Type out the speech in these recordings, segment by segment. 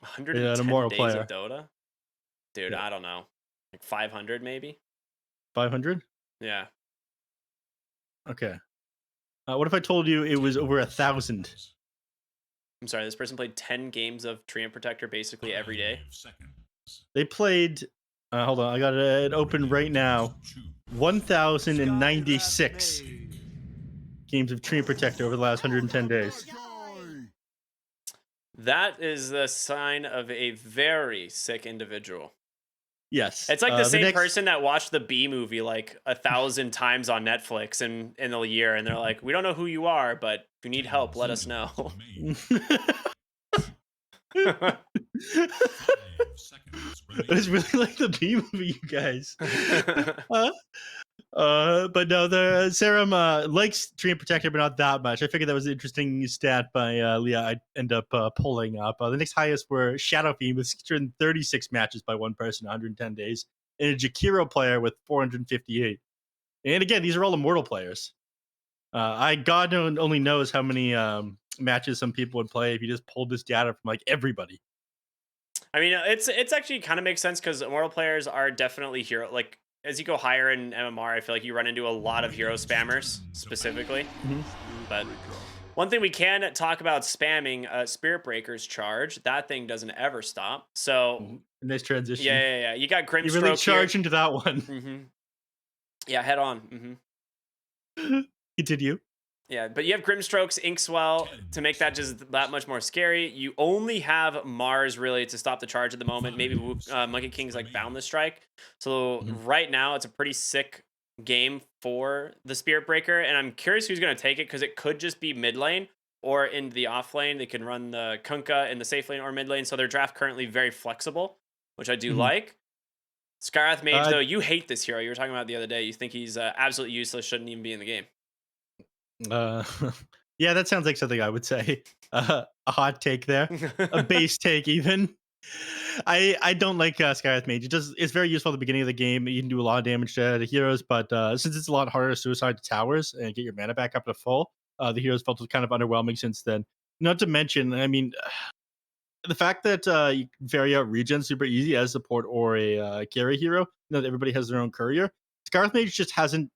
an 110 immortal days of player. Dota? Dude, Yeah, I don't know. Like 500 maybe? 500. Yeah. Okay. What if I told you it was over 1,000? I'm sorry, this person played 10 games of Treant Protector basically every day. They played. Hold on, I got it open right now. 1,096 games of Tree Protector over the last 110 days. That is the sign of a very sick individual. Yes. It's like the The same next. person that watched the B movie like 1,000 times on Netflix in a year, and they're like, "We don't know who you are, but if you need help, let us know." It's really like the B movie, you guys. Uh, but no, the Serum likes Tree Protector, but not that much. I figured that was an interesting stat by Leah. I'd end up pulling up. The next highest were Shadow Fiend with 636 matches by one person, 110 days, and a Jakiro player with 458. And again, these are all immortal players. God only knows how many matches some people would play if you just pulled this data from like everybody. I mean, it's actually kind of makes sense because immortal players are definitely hero. Like as you go higher in MMR, I feel like you run into a lot of hero spammers specifically. Mhm. But one thing we can talk about spamming, Spirit Breaker's charge. That thing doesn't ever stop. So Nice yeah, transition. yeah, yeah. You got You really Grimstroke here. charge into that one. Yeah, head on. Continue. Yeah, but you have Grimstrokes, Inkswell to make that just that much more scary. You only have Mars really to stop the charge at the moment. Maybe Monkey King's like Boundless Strike. So Mhm. right now it's a pretty sick game for the Spirit Breaker, and I'm curious who's going to take it because it could just be mid lane or in the off lane. They can run the Kunkka in the safe lane or mid lane. So their draft currently very flexible, which I do Mhm. like. Skywrath Mage Uh, though, you hate this hero. You were talking about the other day. You think he's absolutely useless, shouldn't even be in the game. uh, yeah, that sounds like something I would say. A hot take there, a base take even. I don't like Skywrath Mage. It's very useful at the beginning of the game. You can do a lot of damage to the heroes, but since it's a lot harder to suicide to towers and get your mana back up to full, the heroes felt kind of underwhelming since then. Not to mention, I mean, the fact that you can vary out regen super easy as support or a carry hero. You know, everybody has their own courier. Scarlet Mage just hasn't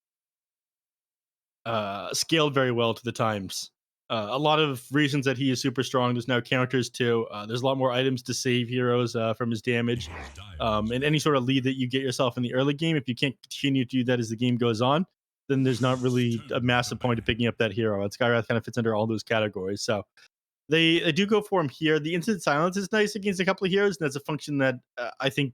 scaled very well to the times. A lot of reasons that he is super strong. There's now counters too. There's a lot more items to save heroes from his damage. And any sort of lead that you get yourself in the early game, if you can't continue to do that as the game goes on, then there's not really a massive point of picking up that hero. And Skywrath kind of fits under all those categories. So they do go for him here. The instant silence is nice against a couple of heroes, and that's a function that I think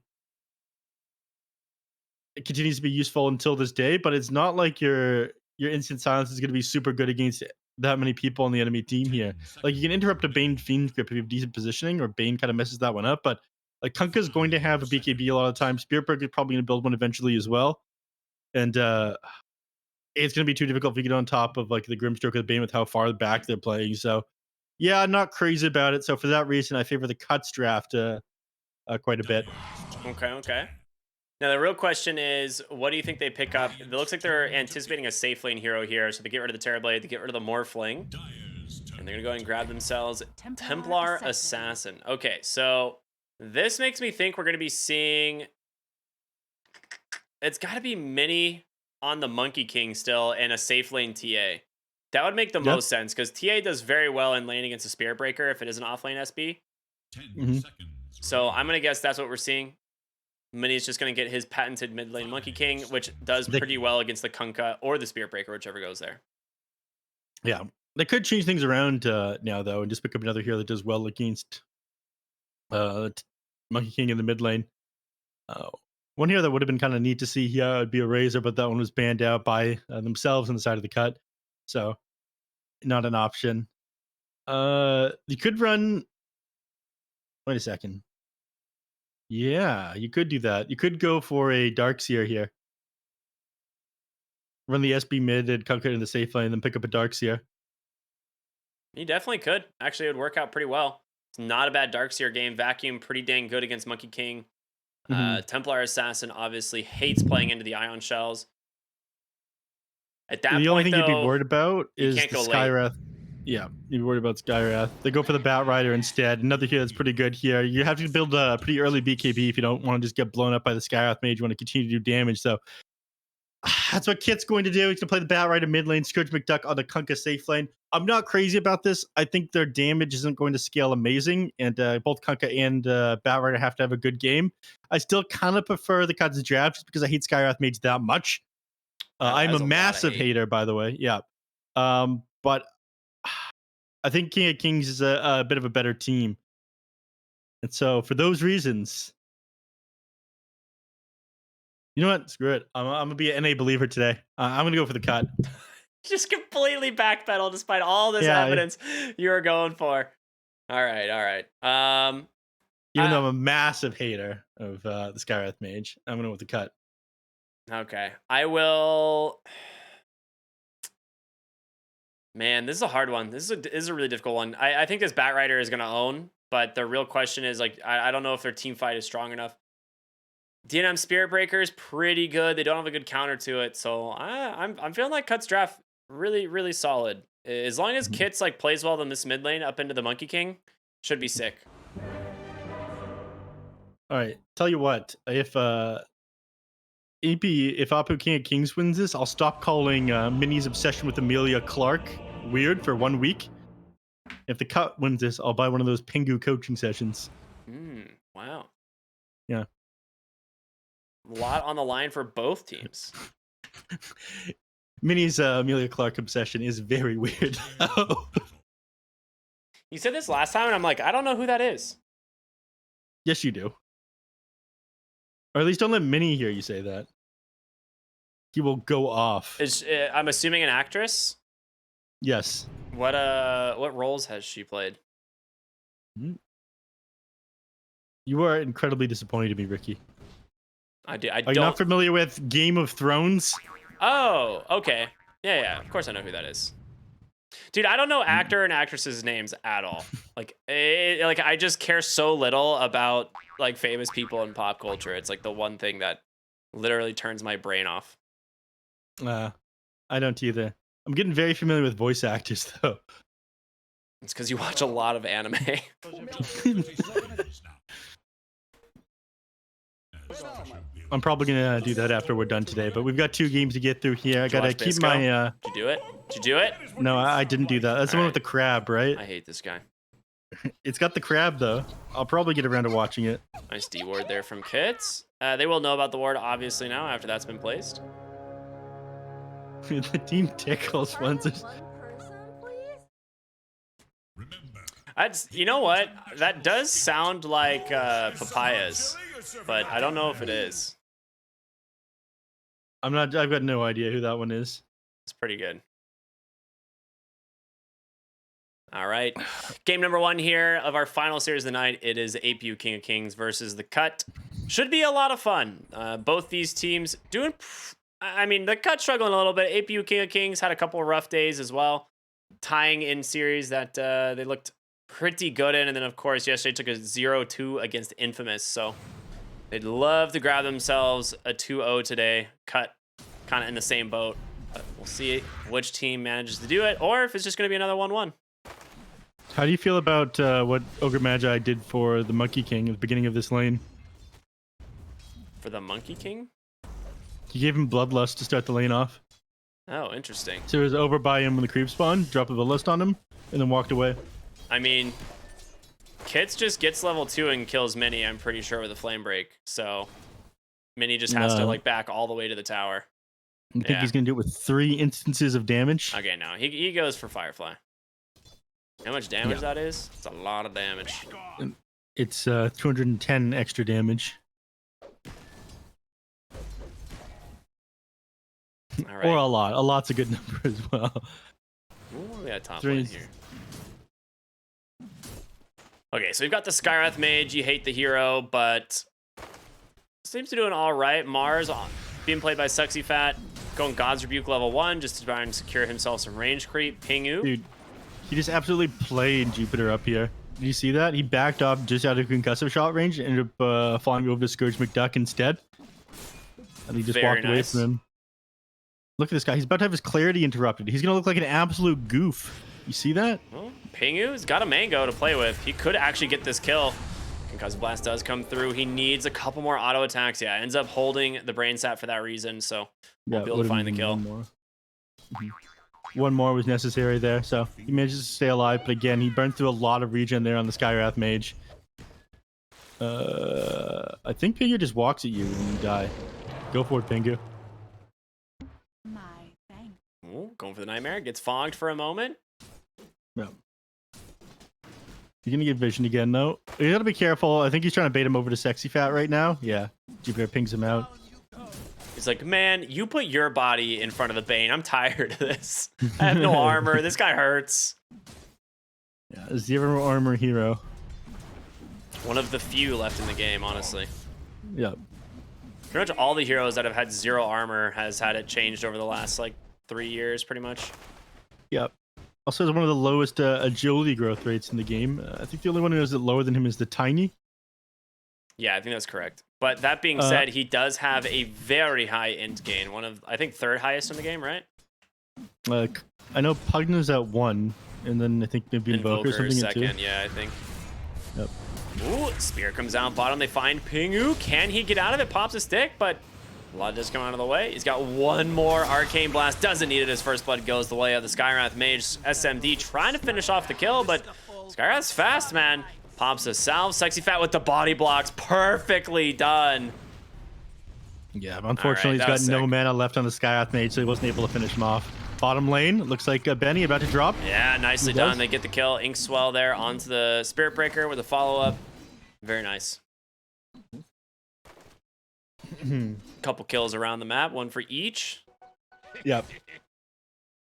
it continues to be useful until this day. But it's not like your instant silence is going to be super good against that many people on the enemy team here. Like you can interrupt a Bane Fiend grip if you have decent positioning, or Bane kind of messes that one up. But like Kunkka's going to have a BKB a lot of times. Spearberg is probably going to build one eventually as well, and it's going to be too difficult to get on top of like the Grimstroke of the Bane with how far back they're playing. So yeah, I'm not crazy about it. So for that reason, I favor the cuts draft quite a bit. Okay, okay. Now the real question is, what do you think they pick up? It looks like they're anticipating a safe lane hero here, so they get rid of the Terrorblade, they get rid of the Morphling, and they're gonna go ahead and grab themselves Templar Assassin. Okay, so this makes me think we're gonna be seeing. It's got to be Mini on the Monkey King still and a safe lane TA. That would make the Yeah. most sense because TA does very well in lane against a Spirit Breaker if it is an offlane SB. Mhm. So I'm gonna guess that's what we're seeing. Mini's just going to get his patented mid lane Monkey King, which does They, pretty well against the Kunkka or the Spirit Breaker, whichever goes there. yeah, they could change things around now though, and just pick up another hero that does well against t- Monkey King in the mid lane. Uh, one hero that would have been kind of neat to see here would be a Razor, but that one was banned out by themselves on the side of the cut, so not an option. You could run. Wait a second. Yeah, you could do that. You could go for a Darkseer here. Run the SB mid and Kunkka in the safe lane, and then pick up a Darkseer. You definitely could. Actually, it would work out pretty well. It's not a bad Darkseer game. Vacuum, pretty dang good against Monkey King. Mm-hmm. Templar Assassin obviously hates playing into the Ion Shells. At that The only point, thing you'd be though, worried about you is can't the go late. Skywrath. Yeah, you're worried about Skywrath. They go for the Batrider instead. Another hero that's pretty good here. You have to build a pretty early BKB if you don't want to just get blown up by the Skywrath mage. You want to continue to do damage. So that's what Kit's going to do. He's going to play the Batrider mid lane, Scourge McDuck on the Kunkka safe lane. I'm not crazy about this. I think their damage isn't going to scale amazing, and both Kunkka and Batrider have to have a good game. I still kind of prefer the Kai's draft just because I hate Skywrath mage that much. I'm a massive hater, by the way. Yeah. But I think King of Kings is a bit of a better team. And so for those reasons, you know what? Screw it. I'm going to be an NA believer today. I'm going to go for the cut. Just completely backpedal despite all this evidence you were going for. All right. Even though I'm a massive hater of the Skywrath mage, I'm going to go with the cut. Okay. I will... Man, this is a hard one. This is a really difficult one. I think this Batrider is going to own, but the real question is, like, I don't know if their team fight is strong enough. DNM Spirit Breaker is pretty good. They don't have a good counter to it, so I'm feeling like Cut's draft really, really solid. As long as Kit's like plays well in this mid lane up into the Monkey King, should be sick. All right, tell you what, if APU King of Kings wins this, I'll stop calling Minnie's obsession with Amelia Clark weird for 1 week. If the cut wins this, I'll buy one of those Pingu coaching sessions. Wow. Yeah. A lot on the line for both teams. Minnie's Amelia Clark obsession is very weird. You said this last time, and I'm like, I don't know who that is. Yes, you do. Or at least don't let Minnie hear you say that. He will go off. I'm assuming an actress? Yes. What roles has she played? You are incredibly disappointing to me, Ricky. Are you not familiar with Game of Thrones? Oh, okay. Yeah. Of course I know who that is. Dude, I don't know actor and actresses' names at all. Like I just care so little about like famous people in pop culture. It's like the one thing that literally turns my brain off. I don't either. I'm getting very familiar with voice actors, though. It's because you watch a lot of anime. I'm probably gonna do that after we're done today, but we've got 2 games to get through here. I gotta keep Bisco? my. Did you do it? Did you do it? No, I didn't do that. That's the one with the crab, right? I hate this guy. It's got the crab though. I'll probably get around to watching it. Nice D ward there from Kits. They will know about the ward obviously now after that's been placed. The team tickles sponsors. You know what? That does sound like papayas, but I don't know if it is. I've got no idea who that one is. It's pretty good. All right. Game number 1 here of our final series of the night. It is APU King of Kings versus the Cut. Should be a lot of fun. Both these teams doing... I mean, the Cut struggling a little bit. APU King of Kings had a couple of rough days as well. Tying in series that they looked pretty good in. And then, of course, yesterday took a 0-2 against Infamous. So they'd love to grab themselves a 2-0 today. Cut kind of in the same boat. But we'll see which team manages to do it or if it's just going to be another 1-1. How do you feel about what Ogre Magi did for the Monkey King at the beginning of this lane? For the Monkey King? He gave him Bloodlust to start the lane off. Oh, interesting. So he was over by him when the creep spawned, dropped a Bloodlust on him, and then walked away. I mean, Kits just gets level 2 and kills Minnie, I'm pretty sure, with a Flame Break. So Minnie just has to like back all the way to the tower. You think he's going to do it with 3 instances of damage? Okay, no. He goes for Firefly. How much damage that is? It's a lot of damage. It's 210 extra damage. All right. Or a lot. A lot's a good number as well. Ooh, we got top lane here. Okay, so we've got the Skywrath Mage. You hate the hero, but seems to be doing all right. Mars being played by Suxy Fat, going God's Rebuke level 1 just to try and secure himself some range creep. Pingu. Dude, he just absolutely played Jupiter up here. Did you see that? He backed off just out of concussive shot range and ended up falling over to Scourge McDuck instead. And he just walked away from him. Look at this guy. He's about to have his clarity interrupted. He's going to look like an absolute goof. You see that? Well, Pingu's got a mango to play with. He could actually get this kill. Concussive Blast does come through. He needs a couple more auto attacks. Yeah, ends up holding the brain sap for that reason, so won't be able to find the kill. One more was necessary there, so he manages to stay alive. But again, he burned through a lot of regen there on the Skywrath Mage. I think Pingu just walks at you when you die. Go for it, Pingu. Ooh, going for the Nightmare. Gets fogged for a moment. Yeah. You're gonna get vision again, though. You gotta be careful. I think he's trying to bait him over to Sexy Fat right now. Yeah. Jupiter pings him out. He's like, man, you put your body in front of the Bane. I'm tired of this. I have no armor. This guy hurts. Yeah, zero armor hero. One of the few left in the game, honestly. Yep. Pretty much all the heroes that have had zero armor has had it changed over the last, like, 3 years, pretty much. Yep. Also has one of the lowest agility growth rates in the game. I think the only one who has it lower than him is the Tiny. Yeah, I think that's correct. But that being said, he does have a very high int gain. One of, I think, third highest in the game, right? I know Pugna's at 1, and then I think maybe Invoker something second, at 2. yeah, I think. Yep. Ooh, Spear comes down bottom. They find Pingu. Can he get out of it? Pops a stick, but blood does come out of the way. He's got one more Arcane Blast. Doesn't need it. His first blood goes the way of the Skywrath Mage. SMD trying to finish off the kill, but Skywrath's fast, man. Pops a salve. Sexy Fat with the body blocks. Perfectly done. Yeah, but unfortunately, he's got no mana left on the Skywrath Mage, so he wasn't able to finish him off. Bottom lane, looks like Benny about to drop. Yeah, nicely done. They get the kill. Ink Swell there onto the Spirit Breaker with a follow-up. Very nice. Couple kills around the map, one for each. Yep.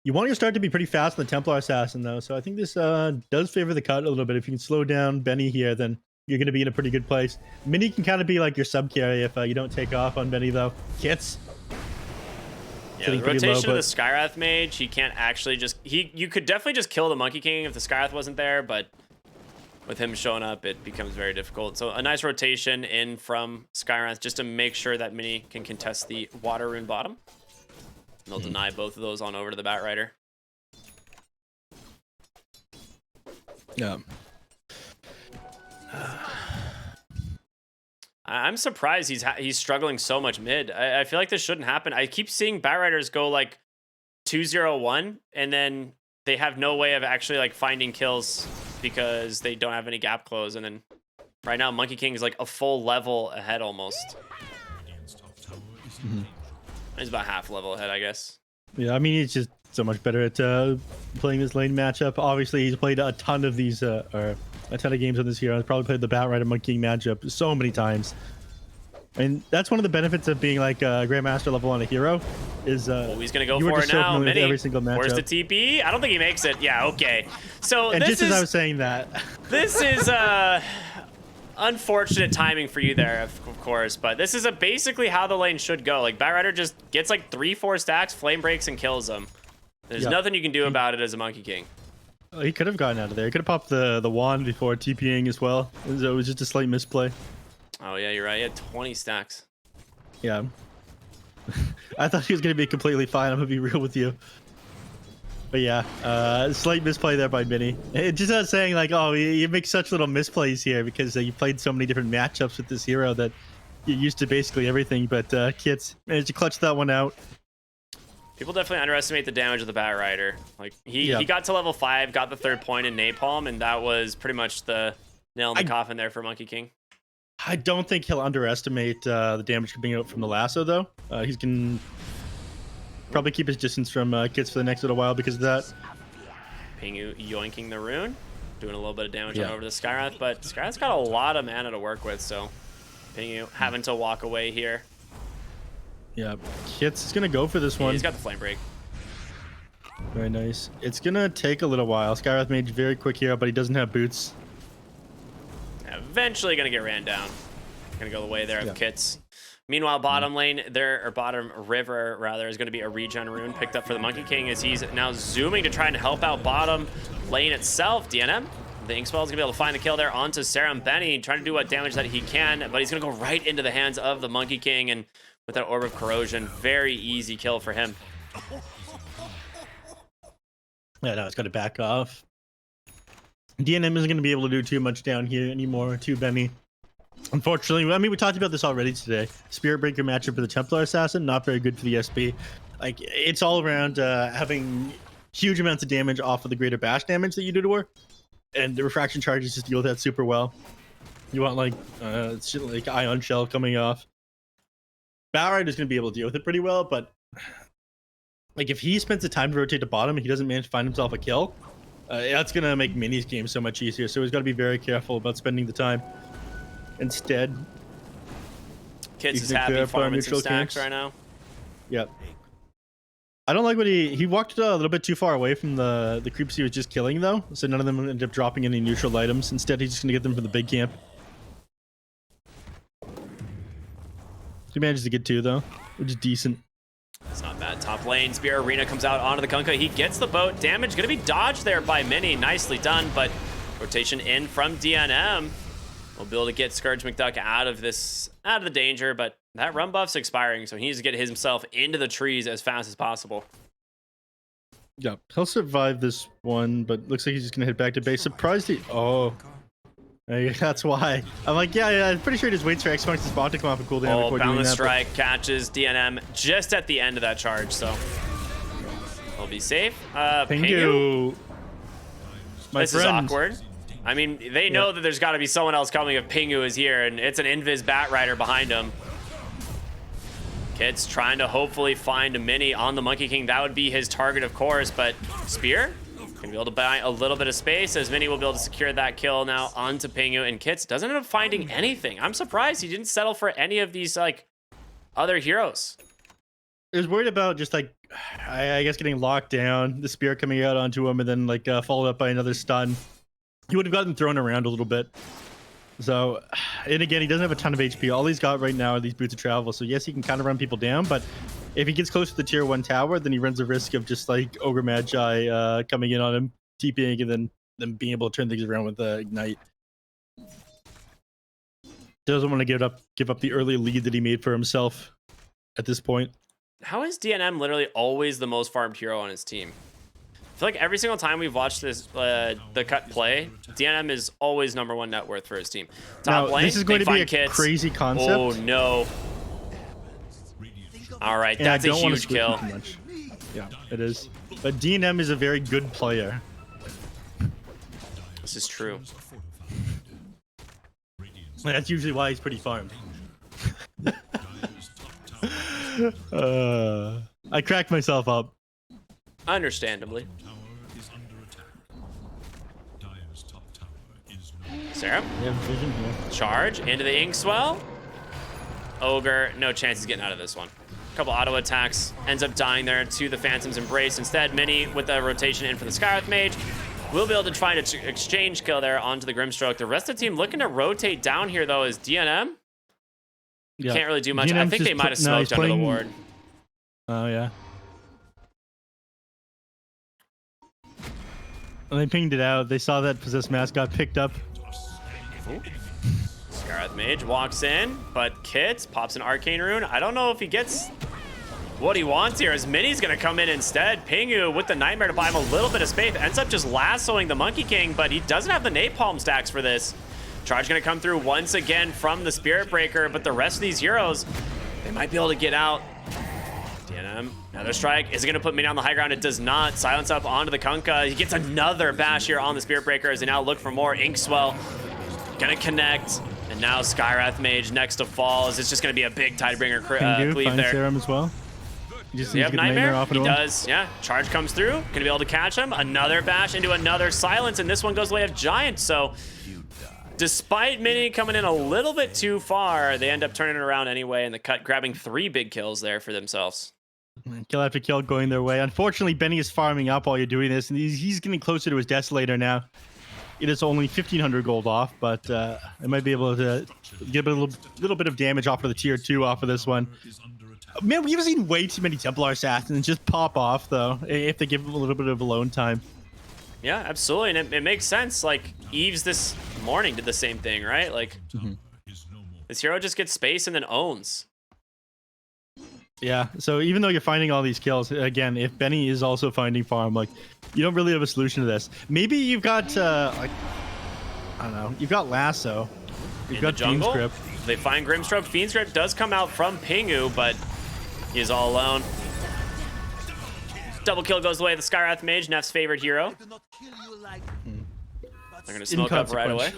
You want your start to be pretty fast on the Templar Assassin, though, so I think this does favor the cut a little bit. If you can slow down Benny here, then you're going to be in a pretty good place. Mini can kind of be like your sub-carry if you don't take off on Benny, though. Kits. Yeah, the rotation of the Skywrath Mage, he can't actually just... You could definitely just kill the Monkey King if the Skywrath wasn't there, but with him showing up, it becomes very difficult. So a nice rotation in from Skywrath just to make sure that Mini can contest the Water Rune bottom. They'll deny both of those on over to the Batrider. Yeah. I'm surprised he's struggling so much mid. I feel like this shouldn't happen. I keep seeing Batriders go like 2-0-1, and then they have no way of actually like finding kills because they don't have any gap close. And then right now, Monkey King is like a full level ahead almost. He's about half level ahead, I guess. Yeah, I mean, he's just so much better at playing this lane matchup. Obviously, he's played a ton of these, or a ton of games on this hero. He's probably played the Batrider Monkey King matchup so many times. And that's one of the benefits of being like a Grandmaster level on a hero is he's gonna go for it now. Mini. Every single matchup. Where's the TP? I don't think he makes it. Yeah, okay. So and just as I was saying that, this is unfortunate timing for you there, of course, but this is basically how the lane should go. Like Batrider just gets like 3-4 stacks, flame breaks, and kills them. There's nothing you can do about it as a Monkey King. He could have gotten out of there. He could have popped the wand before TPing as well. It was just a slight misplay. Oh yeah, you're right. He had 20 stacks. Yeah. I thought he was going to be completely fine. I'm going to be real with you. But yeah, slight misplay there by Mini. It's just not saying like, oh, you make such little misplays here because you played so many different matchups with this hero that you're used to basically everything. But Kits managed to clutch that one out. People definitely underestimate the damage of the Batrider. Like he got to level 5, got the 3rd point in Napalm, and that was pretty much the nail in the coffin there for Monkey King. I don't think he'll underestimate the damage coming out from the lasso, though. He can probably keep his distance from Kits for the next little while because of that. Pingu yoinking the rune, doing a little bit of damage on over the Skywrath, but Skywrath's got a lot of mana to work with, so Pingu having to walk away here. Yeah, Kits is going to go for this one. He's got the flame break. Very nice. It's going to take a little while. Skywrath Mage, very quick hero, but he doesn't have boots. Eventually going to get ran down. Going to go the way there of Kits. Meanwhile, bottom lane there, or bottom river rather, is going to be a regen rune picked up for the Monkey King as he's now zooming to try and help out bottom lane itself. DNM, the Ink Spell is going to be able to find the kill there onto Serum Benny, trying to do what damage that he can, but he's going to go right into the hands of the Monkey King, and with that Orb of Corrosion, very easy kill for him. Yeah, no, it's got to back off. DNM isn't going to be able to do too much down here anymore to Benny. Unfortunately, I mean, we talked about this already today. Spirit Breaker matchup for the Templar Assassin, not very good for the SB. Like, it's all around having huge amounts of damage off of the greater bash damage that you do to her. And the refraction charges just deal with that super well. You want, like, shit like Ion Shell coming off. Batrider is going to be able to deal with it pretty well, but like, if he spends the time to rotate to bottom and he doesn't manage to find himself a kill, that's going to make Mini's game so much easier. So he's got to be very careful about spending the time. Instead, Kids is happy farming some stacks right now. Yep. I don't like what he walked a little bit too far away from the creeps he was just killing, though. So none of them ended up dropping any neutral items. Instead, he's just going to get them from the big camp. He managed to get 2, though, which is decent. It's not bad. Top lane, Spear Arena comes out onto the Kunkka. He gets the boat. Damage going to be dodged there by Mini. Nicely done, but rotation in from DNM. We'll be able to get Scourge McDuck out of the danger, but that run buff's expiring, so he needs to get himself into the trees as fast as possible. Yeah, he'll survive this one, but looks like he's just gonna head back to base. Surprised he... Oh. That's why. I'm like, yeah, I'm pretty sure he just waits for X-Funk's spawn to come off and cool down before doing that. Boundless Strike catches DNM just at the end of that charge, so he'll be safe. Pingu. This is awkward. I mean, they know that there's got to be someone else coming if Pingu is here, and it's an Invis Batrider behind him. Kid's trying to hopefully find a Mini on the Monkey King. That would be his target, of course, but Spear gonna be able to buy a little bit of space as Mini will be able to secure that kill now onto Pingu, and Kits doesn't end up finding anything. I'm surprised he didn't settle for any of these, like, other heroes. I was worried about just, like, I guess getting locked down, the Spear coming out onto him, and then, like, followed up by another stun. He would have gotten thrown around a little bit. So, and again, he doesn't have a ton of HP. All he's got right now are these Boots of Travel. So yes, he can kind of run people down, but if he gets close to the tier 1 tower, then he runs the risk of just like Ogre Magi coming in on him, TPing, and then being able to turn things around with Ignite. Doesn't want to give up the early lead that he made for himself at this point. How is DNM literally always the most farmed hero on his team? I feel like every single time we've watched this the cut play, DNM is always #1 net worth for his team. Top lane, this is going to be a crazy concept. Oh no! All right, and that's a huge kill. Yeah, it is. But DNM is a very good player. This is true. That's usually why he's pretty farmed. I cracked myself up. Understandably. Sarah? Charge into the Inkswell. Ogre, no chance he's getting out of this one. Couple auto attacks, ends up dying there to the Phantom's Embrace. Instead, Mini with the rotation in for the Skywrath Mage will be able to try to exchange kill there onto the Grimstroke. The rest of the team looking to rotate down here though is DNM. Yeah. Can't really do much. I think they might have smoked under the ward. Oh yeah. And they pinged it out. They saw that Possessed Mask got picked up. Skywrath Mage walks in, but Kits pops an Arcane Rune. I don't know if he gets what he wants here, as Mini's gonna come in instead. Pingu with the Nightmare to buy him a little bit of space, ends up just lassoing the Monkey King, but he doesn't have the Napalm stacks for this. Charge gonna come through once again from the Spirit Breaker, but the rest of these heroes, they might be able to get out. DNM, another strike. Is it gonna put Mini on the high ground? It does not. Silence up onto the Kunkka. He gets another bash here on the Spirit Breaker as they now look for more. Inkswell gonna connect. And now Skywrath Mage next to fall. Is it's just gonna be a big Tidebringer cleave there. Serum as well. Does he have Nightmare? He does, yeah. Charge comes through. Gonna be able to catch him. Another bash into another silence, and this one goes the way of Giant. So despite Mini coming in a little bit too far, they end up turning it around anyway, and the cut grabbing 3 big kills there for themselves. Kill after kill going their way. Unfortunately, Benny is farming up while you're doing this, and he's getting closer to his Desolator now. It is only 1,500 gold off, but it might be able to get a little bit of damage off of the tier 2 off of this one. Man, we've seen way too many Templar Assassins just pop off, though, if they give them a little bit of alone time. Yeah, absolutely, and it makes sense. Like, Eves this morning did the same thing, right? Like, this hero just gets space and then owns. Yeah, so even though you're finding all these kills, again, if Benny is also finding farm, like, you don't really have a solution to this. Maybe you've got, like, I don't know, you've got Lasso. You've In got the jungle, Fiendscript. they find Grimstroke. Fiendscript does come out from Pingu, but he's all alone. Double kill goes the way of the Skywrath Mage, Neff's favorite hero. They're gonna smoke up right away.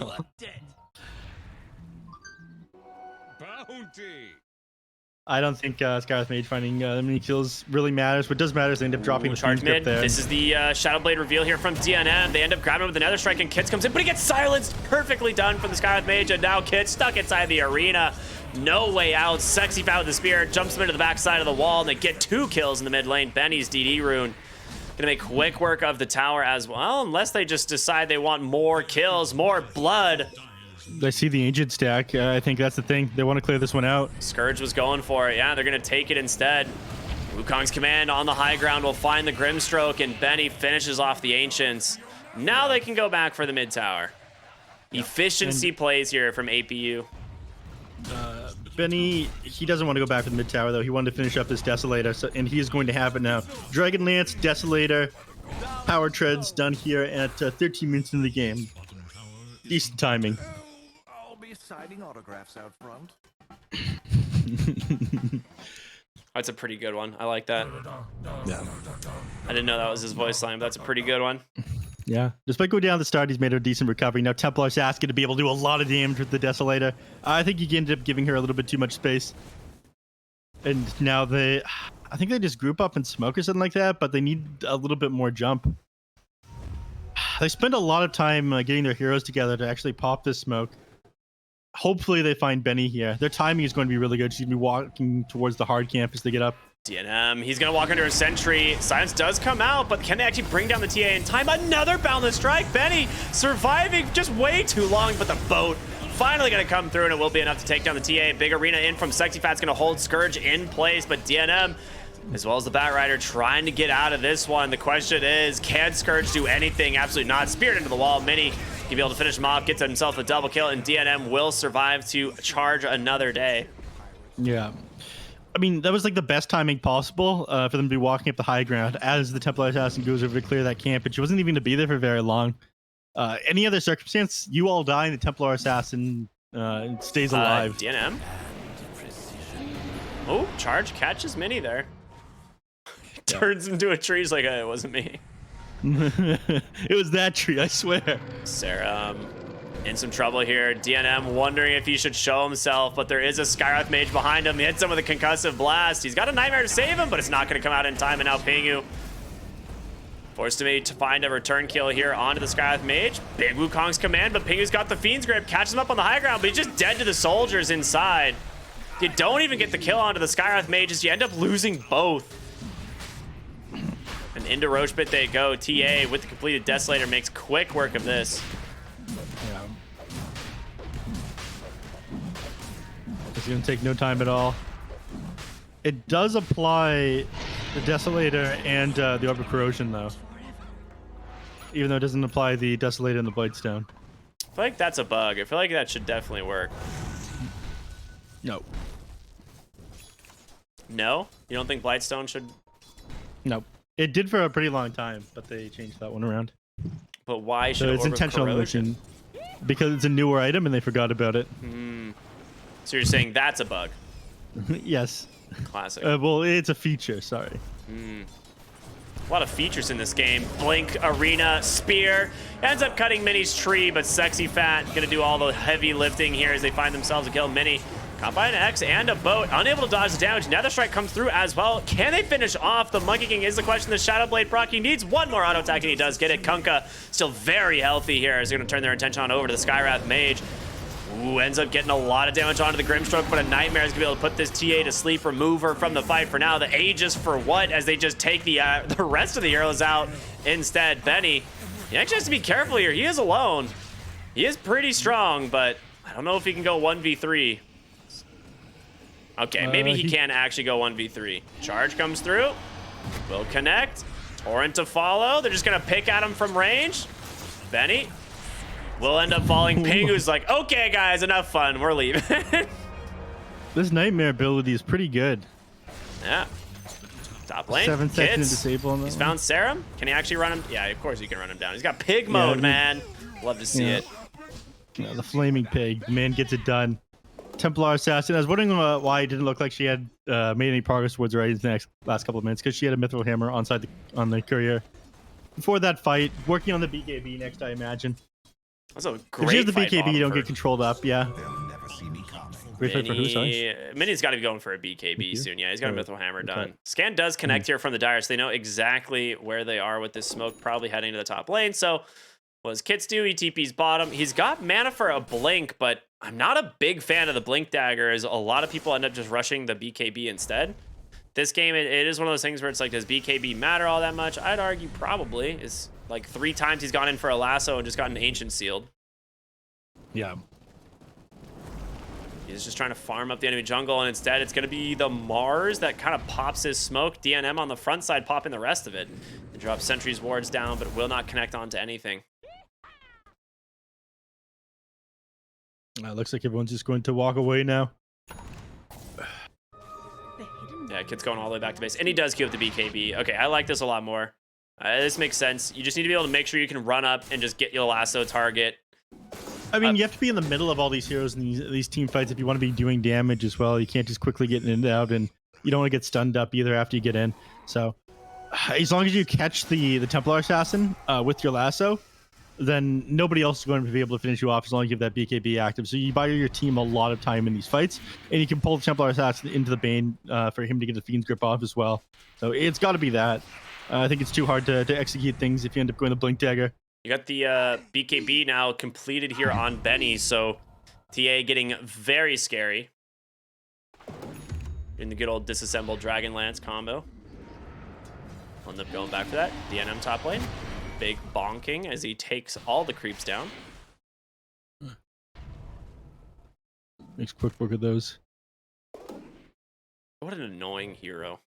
I don't think Skywrath Mage finding many kills really matters. What does matter is they end up dropping the charge mid. there. This is the Shadow Blade reveal here from DNM. They end up grabbing him with another strike, and Kits comes in, but he gets silenced. Perfectly done from the Skywrath Mage, and now Kits stuck inside the arena. No way out. Sexy Fat with the spear jumps him into the backside of the wall, and they get 2 kills in the mid lane. Benny's DD rune gonna make quick work of the tower as well, unless they just decide they want more kills, more blood. They see the ancient stack. I think that's the thing. They want to clear this one out. Scourge was going for it. Yeah, they're going to take it instead. Wukong's command on the high ground will find the Grimstroke, and Benny finishes off the Ancients. Now they can go back for the mid tower. Efficiency plays here from APU. Benny, he doesn't want to go back to the mid tower, though. He wanted to finish up this Desolator, so, and he is going to have it now. Dragonlance, Desolator, Power Treads done here at 13 minutes into the game. Decent timing. I'll be signing autographs out front. That's a pretty good one. I like that. Yeah. I didn't know that was his voice line, but that's a pretty good one. Yeah. Despite going down the start, he's made a decent recovery. Now Templar Sasuke to be able to do a lot of damage with the Desolator. I think he ended up giving her a little bit too much space. And now I think they just group up and smoke or something like that, but they need a little bit more jump. They spend a lot of time getting their heroes together to actually pop this smoke. Hopefully they find Benny here. Their timing is going to be really good. She's going to be walking towards the hard camp as they get up. DNM, he's going to walk under a sentry. Silence does come out, but can they actually bring down the TA in time? Another boundless strike. Benny surviving just way too long, but the boat finally going to come through, and it will be enough to take down the TA. Big arena in from Sexy Fat's going to hold Scourge in place, but DNM, as well as the Batrider, trying to get out of this one. The question is, can Scourge do anything? Absolutely not. Speared into the wall. Mini can be able to finish him off, gets himself a double kill, and DNM will survive to charge another day. Yeah. I mean, that was like the best timing possible for them to be walking up the high ground as the Templar Assassin goes over to clear that camp, and she wasn't even going to be there for very long. Any other circumstance, you all die and the Templar Assassin stays alive. DNM. Oh, charge catches Mini there. Turns into a tree. He's like, hey, it wasn't me. It was that tree, I swear. Sarah in some trouble here. DNM wondering if he should show himself, but there is a Skywrath Mage behind him. He hits him with a concussive blast. He's got a Nightmare to save him, but it's not going to come out in time, and now Pingu forced to find a return kill here onto the Skywrath Mage. Big Wukong's command, but Pingu's got the Fiend's Grip, catches him up on the high ground, but he's just dead to the soldiers inside. You don't even get the kill onto the Skywrath Mages. You end up losing both. And into Roche Pit they go. TA with the completed Desolator makes quick work of this. Yeah. It's going to take no time at all. It does apply the Desolator and the Orb of Corrosion, though. Even though it doesn't apply the Desolator and the Blightstone. I feel like that's a bug. I feel like that should definitely work. No. No? You don't think Blightstone should? No. It did for a pretty long time, but they changed that one around. But why should So it's Orb of intentional Corrosion? because it's a newer item and they forgot about it. So you're saying that's a bug? Yes. Classic. Well, it's a feature, sorry. A lot of features in this game. Blink, Arena, Spear. Ends up cutting Mini's tree, but Sexy Fat gonna do all the heavy lifting here as they find themselves a kill. Mini caught by an X and a boat. Unable to dodge the damage. Nether Strike comes through as well. Can they finish off? The Monkey King is the question. The Shadow Blade proc, he needs one more auto attack, and he does get it. Kunkka still very healthy here as they're gonna turn their attention on over to the Skywrath Mage. Ooh, ends up getting a lot of damage onto the Grimstroke, but a Nightmare is gonna be able to put this TA to sleep, remove her from the fight for now. The Aegis for what? As they just take the rest of the arrows out instead. Benny, he actually has to be careful here. He is alone. He is pretty strong, but I don't know if he can go 1v3. Okay, maybe he can actually go 1v3. Charge comes through. Will connect. Torrent to follow. They're just gonna pick at him from range. Benny will end up falling. Pingu's like, okay, guys, enough fun. We're leaving. This Nightmare ability is pretty good. Yeah. Top lane. 7 second Kids. disable on that He's one. found Serum. Can he actually run him? Yeah, of course he can run him down. He's got pig mode, man. Love to see it. Yeah, the flaming pig. The man gets it done. Templar assassin. I was wondering why it didn't look like she had made any progress towards her in the last couple of minutes, because she had a mithril hammer on the courier. Before that fight, working on the BKB next, I imagine. That's a If great she has the fight BKB, you don't for get controlled up. Yeah. They'll never see me coming. Great fight for who? Sorry. Minnie's got to be going for a BKB soon. Yeah, he's got a mithril hammer done. Scan does connect here from the Dire, so they know exactly where they are with this smoke, probably heading to the top lane. So what does Kits do? He TP's bottom. He's got mana for a blink, but I'm not a big fan of the blink dagger, as a lot of people end up just rushing the BKB instead. This game, it is one of those things where it's like, does BKB matter all that much? I'd argue probably. It's like 3 times he's gone in for a lasso and just gotten ancient sealed. Yeah. He's just trying to farm up the enemy jungle, and instead it's going to be the Mars that kind of pops his smoke. DNM on the front side popping the rest of it. He drops sentries wards down, but will not connect onto anything. Looks like everyone's just going to walk away now. Yeah, Kid's going all the way back to base, and he does queue up the BKB. Okay, I like this a lot more. This makes sense. You just need to be able to make sure you can run up and just get your lasso target. I mean, you have to be in the middle of all these heroes in these team fights if you want to be doing damage as well. You can't just quickly get in and out, and you don't want to get stunned up either after you get in. So as long as you catch the Templar Assassin with your lasso, then nobody else is going to be able to finish you off as long as you have that BKB active. So you buy your team a lot of time in these fights, and you can pull the Templar Assassin into the Bane for him to get the Fiend's Grip off as well. So it's got to be that. I think it's too hard to execute things if you end up going the Blink Dagger. You got the BKB now completed here on Benny, so TA getting very scary in the good old disassembled Dragon Lance combo. I'll end up going back for that. DNM top lane. Big bonking as he takes all the creeps down. Makes quick work of those. What an annoying hero.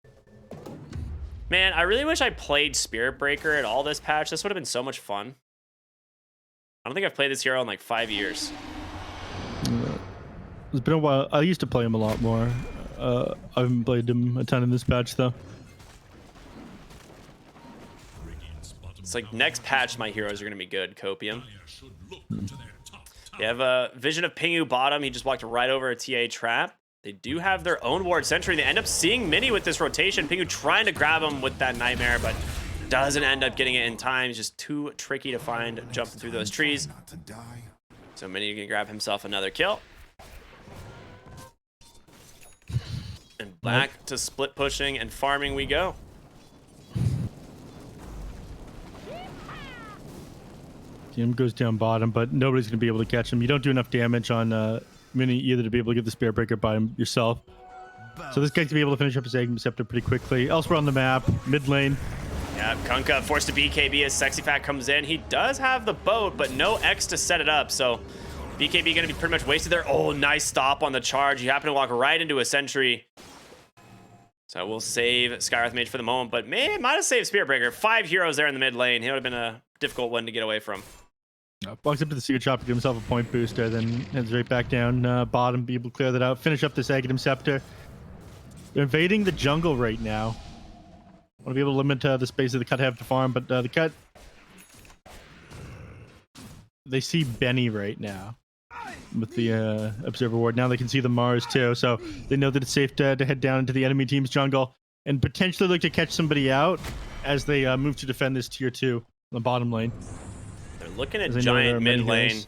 Man, I really wish I played Spirit Breaker at all this patch. This would have been so much fun. I don't think I've played this hero in like 5 years. It's been a while. I used to play him a lot more. I haven't played him a ton in this patch, though. It's like next patch, my heroes are going to be good. Copium. They have a Vision of Pingu bottom. He just walked right over a TA trap. They do have their own ward sentry. They end up seeing Mini with this rotation. Pingu trying to grab him with that Nightmare, but doesn't end up getting it in time. He's just too tricky to find jumping through those trees. So Mini can grab himself another kill. And back to split pushing and farming we go. Team goes down bottom, but nobody's going to be able to catch him. You don't do enough damage on Mini either to be able to get the Spirit Breaker by him yourself. So this guy can be able to finish up his Agam Scepter pretty quickly. Elsewhere on the map, mid lane. Yeah, Kunkka forced to BKB as Sexy Fat comes in. He does have the boat, but no X to set it up. So BKB going to be pretty much wasted there. Oh, nice stop on the charge. You happen to walk right into a sentry. So we'll save Skywrath Mage for the moment, but might have saved Spirit Breaker. 5 heroes there in the mid lane. He would have been a difficult one to get away from. Walks up to the Secret Shop to give himself a point booster, then heads right back down bottom, be able to clear that out, finish up this Aghanim Scepter. They're invading the jungle right now. Want to be able to limit the space that the Cut have to farm, but the Cut... They see Benny right now with the Observer Ward. Now they can see the Mars too, so they know that it's safe to head down into the enemy team's jungle and potentially look to catch somebody out as they move to defend this tier 2 on the bottom lane. They're looking at Giant mid lane.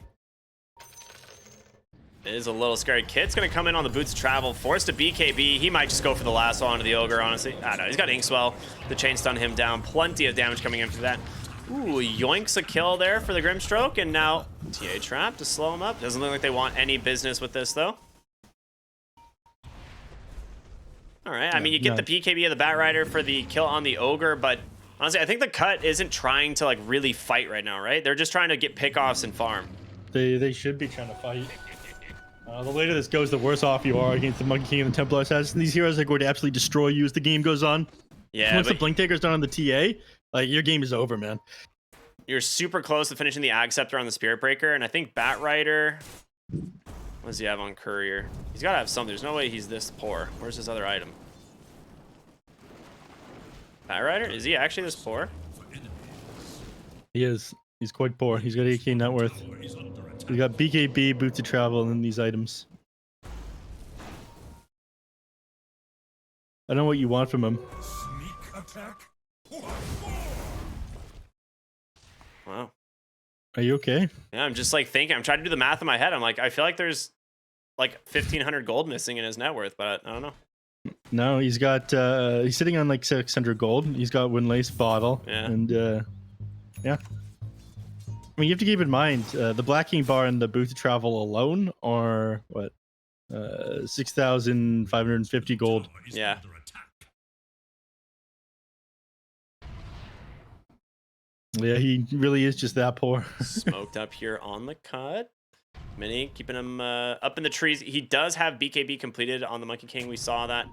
It is a little scary. Kid's going to come in on the Boots of Travel, forced to BKB. He might just go for the lasso onto the Ogre, honestly. I don't know. He's got Inkswell. The chain stun him down. Plenty of damage coming in for that. Ooh, yoinks a kill there for the Grimstroke, and now TA trap to slow him up. Doesn't look like they want any business with this, though. All right. I mean, you get the BKB of the Batrider for the kill on the Ogre, but honestly, I think the Cut isn't trying to like really fight right now, right? They're just trying to get pickoffs and farm. They should be trying to fight. The later this goes, the worse off you are against the Monkey King and the Templar Assassin. These heroes are going to absolutely destroy you as the game goes on. Yeah. Once the Blink Taker's done on the TA, like your game is over, man. You're super close to finishing the Ag Scepter on the Spirit Breaker, and I think Batrider. What does he have on Courier? He's got to have something. There's no way he's this poor. Where's his other item? Bat Rider? Is he actually this poor? He is. He's quite poor. He's got 8K net worth. He's got BKB, Boots of Travel, and then these items. I don't know what you want from him. Wow. Are you okay? Yeah, I'm just like thinking. I'm trying to do the math in my head. I'm like, I feel like there's like 1,500 gold missing in his net worth, but I don't know. No, he's got. He's sitting on like 600 gold. He's got Windlace Bottle. Yeah. And yeah. I mean, you have to keep in mind the Black King bar and the Boots of Travel alone are what 6,550 gold. Yeah. Yeah, he really is just that poor. Smoked up here on the cut. Mini keeping him up in the trees. He does have BKB completed on the Monkey King. We saw that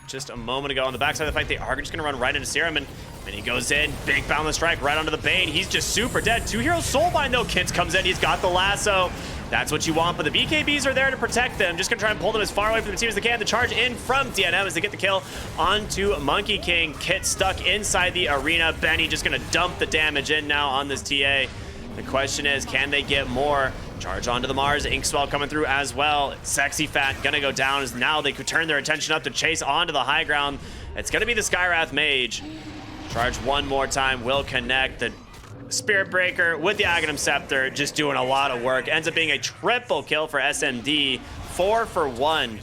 just a moment ago on the backside of the fight. They are just going to run right into Serum, and he goes in. Big boundless strike right onto the Bane. He's just super dead. 2 Hero Soulbind, though. Kits comes in. He's got the lasso. That's what you want, but the BKBs are there to protect them. Just going to try and pull them as far away from the team as they can. The charge in from DNM as they get the kill onto Monkey King. Kit stuck inside the arena. Benny just going to dump the damage in now on this TA. The question is, can they get more? Charge onto the Mars. Inkswell coming through as well. Sexy Fat gonna go down as now they could turn their attention up to chase onto the high ground. It's gonna be the Skywrath Mage. Charge one more time, will connect. The Spirit Breaker with the Aghanim Scepter just doing a lot of work. Ends up being a triple kill for SMD. 4 for 1.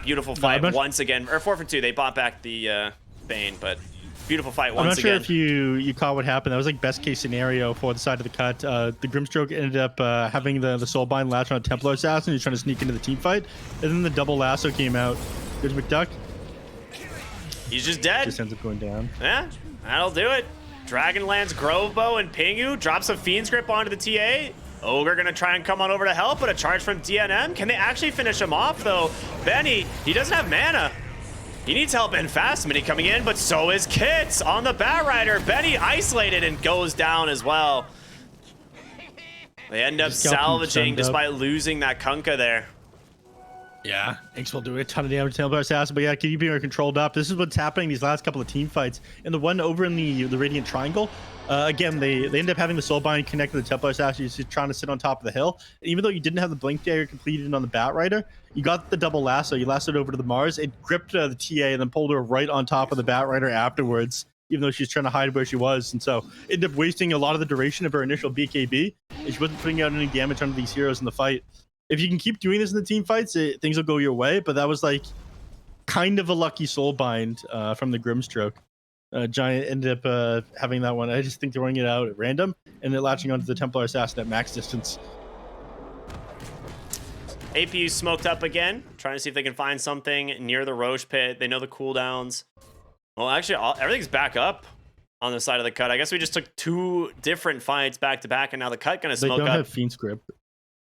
Beautiful fight once again. Or 4 for 2. They bought back the Bane, but beautiful fight once again. I'm not sure if you caught what happened. That was like best case scenario for the side of the cut. The Grimstroke ended up having the Soulbind latch on a Templar Assassin. He's trying to sneak into the team fight. And then the double lasso came out. There's McDuck. He's just dead. Just ends up going down. Yeah, that'll do it. Dragonlance, Grovebow, and Pingu drops a Fiend's Grip onto the TA. Ogre gonna try and come on over to help, but a charge from DNM. Can they actually finish him off, though? Benny, he doesn't have mana. He needs help and fast. Mini coming in, but so is Kits on the Bat Rider. Benny isolated and goes down as well. They end up salvaging despite losing that Kunkka there. Yeah, Inks will do a ton of damage to Templar Assassin, but yeah, keeping her controlled up. This is what's happening these last couple of team fights. And the one over in the Radiant Triangle, again, they end up having the Soulbind connect to the Templar Assassin. He's just trying to sit on top of the hill. And even though you didn't have the Blink Dagger completed on the Bat Rider, you got the double lasso. You lassoed over to the Mars. It gripped the TA and then pulled her right on top of the Bat Rider afterwards, even though she's trying to hide where she was. And so ended up wasting a lot of the duration of her initial BKB. And she wasn't putting out any damage onto these heroes in the fight. If you can keep doing this in the team fights, things will go your way. But that was like kind of a lucky Soulbind from the Grimstroke. Giant ended up having that one. I just think throwing it out at random and then latching onto the Templar Assassin at max distance. APU smoked up again, trying to see if they can find something near the Roche pit. They know the cooldowns. Well, actually, everything's back up on the side of the cut. I guess we just took 2 different fights back to back, and now the cut gonna smoke up. They don't have Fiend's Grip.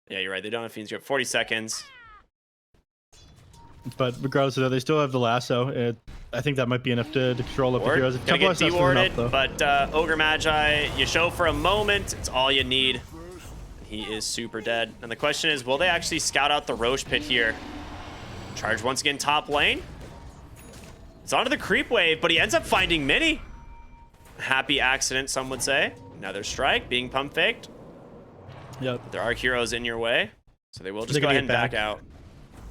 Yeah, you're right. They don't have Fiend's Grip. 40 seconds. But regardless of that, they still have the lasso. I think that might be enough to control up the heroes. Gonna get dewarded, but Ogre Magi, you show for a moment. It's all you need. He is super dead. And the question is, will they actually scout out the Roche pit here? Charge once again top lane. It's onto the creep wave, but he ends up finding Mini. Happy accident, some would say. Another strike being pump faked. Yep. There are heroes in your way, so they will just go ahead and back out.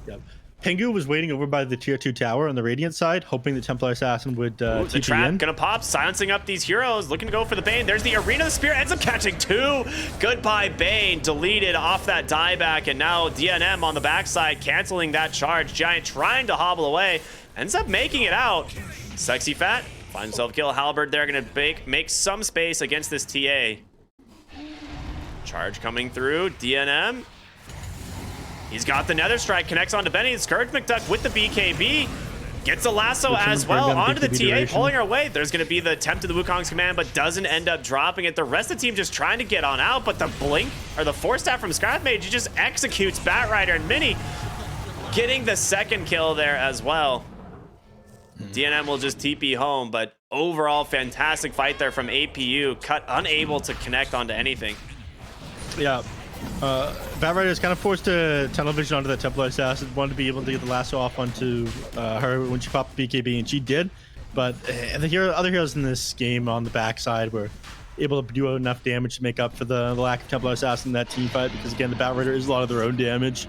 Yep. Pengu was waiting over by the tier 2 tower on the Radiant side, hoping the Templar Assassin would the trap in. Gonna pop, silencing up these heroes, looking to go for the Bane. There's the Arena. The Spear ends up catching 2. Goodbye, Bane. Deleted off that dieback, and now DNM on the backside, canceling that charge. Giant trying to hobble away, ends up making it out. Sexy Fat finds himself a kill. Halberd there, gonna make some space against this TA. Charge coming through. DNM. He's got the Nether Strike, connects onto Benny. Scourge McDuck with the BKB. Gets a lasso as well onto the TA, pulling her away. There's going to be the attempt of the Wukong's command, but doesn't end up dropping it. The rest of the team just trying to get on out, but the Blink, or the Force Staff from Skywrath Mage, he just executes Bat Rider and Mini, getting the second kill there as well. DNM will just TP home, but overall fantastic fight there from APU. Cut unable to connect onto anything. Yeah. Bat Rider is kind of forced to tunnel vision onto that Templar Assassin. Wanted to be able to get the lasso off onto her when she popped the BKB, and she did. But the other heroes in this game on the backside were able to do enough damage to make up for the lack of Templar Assassin in that team fight, because again, the Batrider is a lot of their own damage.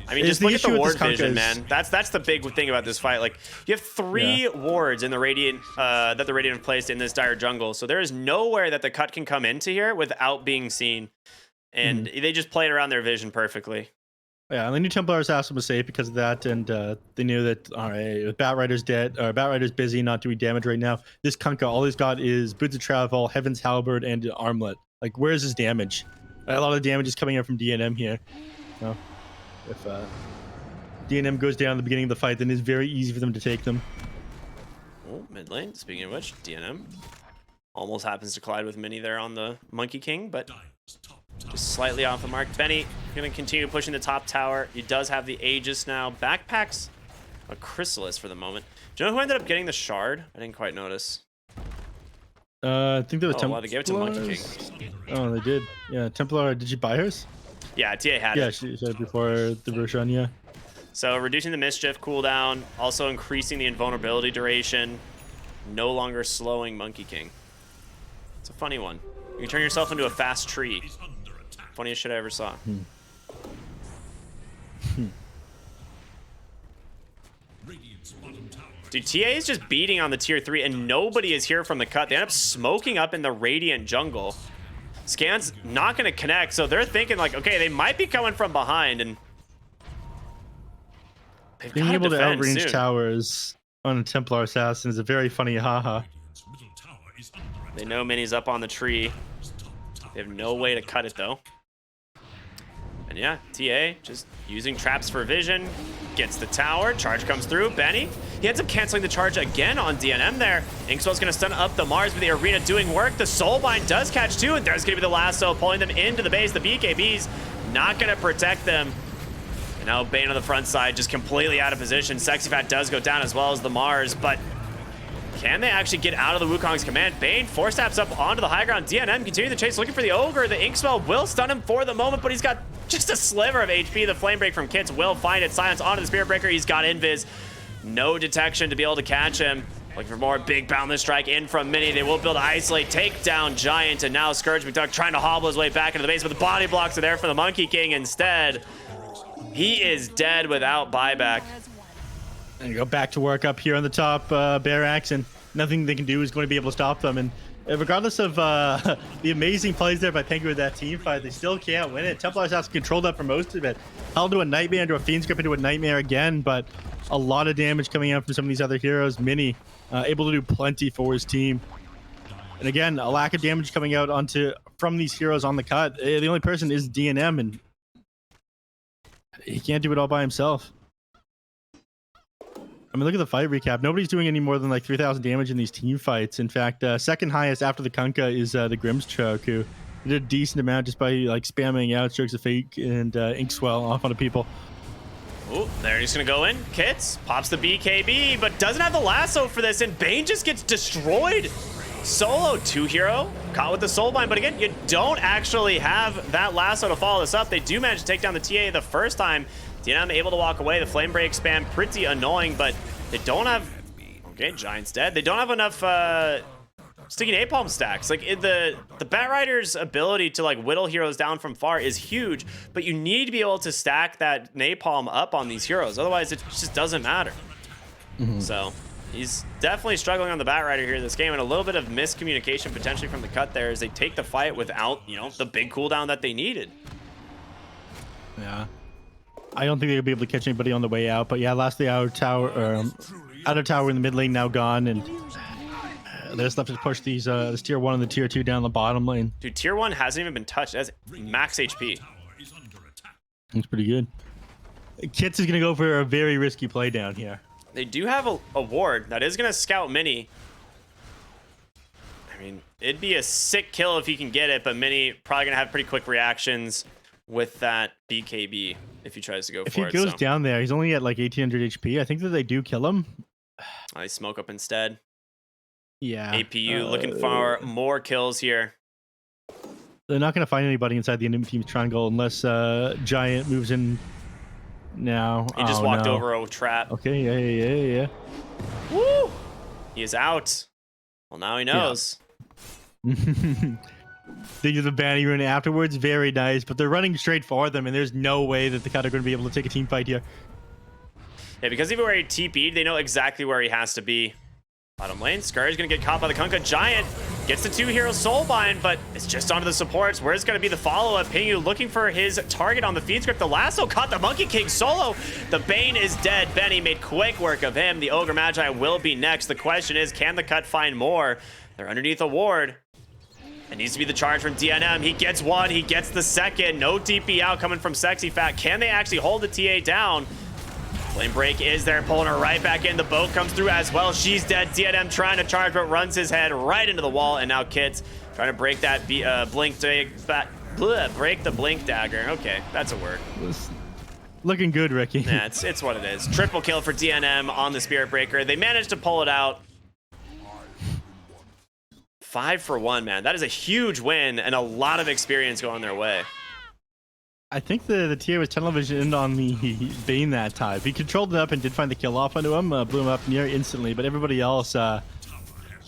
I mean, just look at the ward vision, man. That's the big thing about this fight. Like, you have 3 wards in the Radiant that the Radiant have placed in this dire jungle, so there is nowhere that the cut can come into here without being seen, and they just played around their vision perfectly. Yeah, they knew Templar Assassin was safe because of that, and they knew that, all right, Batrider's dead, or Batrider's busy, not doing damage right now. This Kunkka, all he's got is Boots of Travel, Heaven's Halberd, and an Armlet. Like, where's his damage? A lot of damage is coming in from DNM here. So, if DNM goes down at the beginning of the fight, then it's very easy for them to take them. Oh, mid lane, speaking of which, DNM almost happens to collide with Mini there on the Monkey King, but just slightly off the mark. Benny going to continue pushing the top tower. He does have the Aegis now. Backpacks a Chrysalis for the moment. Do you know who ended up getting the shard? I didn't quite notice. I think they were Well, they gave it to Monkey King. Oh, they did. Yeah, Templar. Did you buy hers? Yeah, TA had it. Yeah, she said before the Roshan, yeah. So reducing the mischief cooldown, also increasing the invulnerability duration, no longer slowing Monkey King. It's a funny one. You can turn yourself into a fast tree. Funniest shit I ever saw. Dude, TA is just beating on the tier 3 and nobody is here from the cut. They end up smoking up in the Radiant jungle. Scan's not going to connect, so they're thinking like, okay, they might be coming from behind, and being able to outrange towers on a Templar Assassin is a very funny haha. They know Mini's up on the tree. They have no way to cut it though. And yeah, TA just using traps for vision. Gets the tower. Charge comes through. Benny. He ends up canceling the charge again on DNM there. Inkswell's going to stun up the Mars, but the arena doing work. The Soulbind does catch 2, and there's going to be the lasso pulling them into the base. The BKB's not going to protect them. And now Bane on the front side just completely out of position. Sexy Fat does go down as well as the Mars, but can they actually get out of the Wukong's command? Bane 4-steps up onto the high ground. DNM continue the chase, looking for the Ogre. The Inkswell will stun him for the moment, but he's got just a sliver of HP. The Flame Break from Kits will find it. Silence onto the Spirit Breaker. He's got Invis. No detection to be able to catch him. Looking for more big Boundless Strike in from Mini. They will build an Isolate, take down Giant, and now Scourge McDuck trying to hobble his way back into the base, but the body blocks are there for the Monkey King instead. He is dead without buyback. And go back to work up here on the top barracks, and nothing they can do is going to be able to stop them. And regardless of the amazing plays there by Penguin with that team fight, they still can't win it. Templar Assassin controlled that for most of it. Held to a Nightmare, into a Fiend's Grip, into a Nightmare again, but a lot of damage coming out from some of these other heroes. Mini able to do plenty for his team. And again, a lack of damage coming out from these heroes on the cut. The only person is DNM, and he can't do it all by himself. I mean, look at the fight recap. Nobody's doing any more than like 3,000 damage in these team fights. In fact, second highest after the Kunkka is the Grimstroke, who did a decent amount just by like spamming out Strokes of Fate and Inkswell off onto people. Oh, there he's gonna go in. Kits pops the BKB, but doesn't have the lasso for this, and Bane just gets destroyed. Solo 2 hero, caught with the Soulbind, but again, you don't actually have that lasso to follow this up. They do manage to take down the TA the first time. DNM able to walk away. The Flame Break spam, pretty annoying, but they don't have... Okay, Giant's dead. They don't have enough sticky napalm stacks. Like, the Batrider's ability to like whittle heroes down from far is huge, but you need to be able to stack that napalm up on these heroes. Otherwise, it just doesn't matter. So he's definitely struggling on the Batrider here this game, and a little bit of miscommunication potentially from the cut there as they take the fight without, you know, the big cooldown that they needed. Yeah. I don't think they'll be able to catch anybody on the way out, but yeah, last the outer tower in the mid lane now gone, and they're just left to push these this tier 1 and the tier 2 down the bottom lane. Dude, tier 1 hasn't even been touched. It has max HP. That's pretty good. Kits is gonna go for a very risky play down here. They do have a ward that is gonna scout Mini. I mean, it'd be a sick kill if he can get it, but Mini probably gonna have pretty quick reactions with that BKB if he tries to go for it. If he goes down there, he's only at like 1800 HP. I think that they do kill him. I smoke up instead. Yeah. APU looking for more kills here. They're not going to find anybody inside the enemy team's triangle unless Giant moves in now. He just walked over a trap. Okay, yeah. Woo! He is out. Well, now he knows. Think of the banning rune afterwards, very nice, but they're running straight for them, and there's no way that the cut are going to be able to take a team fight here. Yeah, because even where he TP'd, they know exactly where he has to be. Bottom lane, Scurry's going to get caught by the Kunkka Giant. Gets the 2-hero soulbind, but it's just onto the supports. Where's going to be the follow-up? Pingu looking for his target on the feed script. The lasso caught the Monkey King solo. The Bane is dead. Benny made quick work of him. The Ogre Magi will be next. The question is, can the cut find more? They're underneath a ward. It needs to be the charge from DNM. He gets one. He gets the second. No DP out coming from Sexy Fat. Can they actually hold the TA down? Flame break is there, pulling her right back in. The boat comes through as well. She's dead. DNM trying to charge, but runs his head right into the wall. And now Kit's trying to break that break the blink dagger. Okay, that's a word. Looking good, Ricky. Yeah, it's what it is. Triple kill for DNM on the Spirit Breaker. They managed to pull it out. 5 for 1, man. That is a huge win and a lot of experience going their way. I think the TA was tunnel vision on the Bane that time. He controlled it up and did find the kill off onto him, blew him up near instantly, but everybody else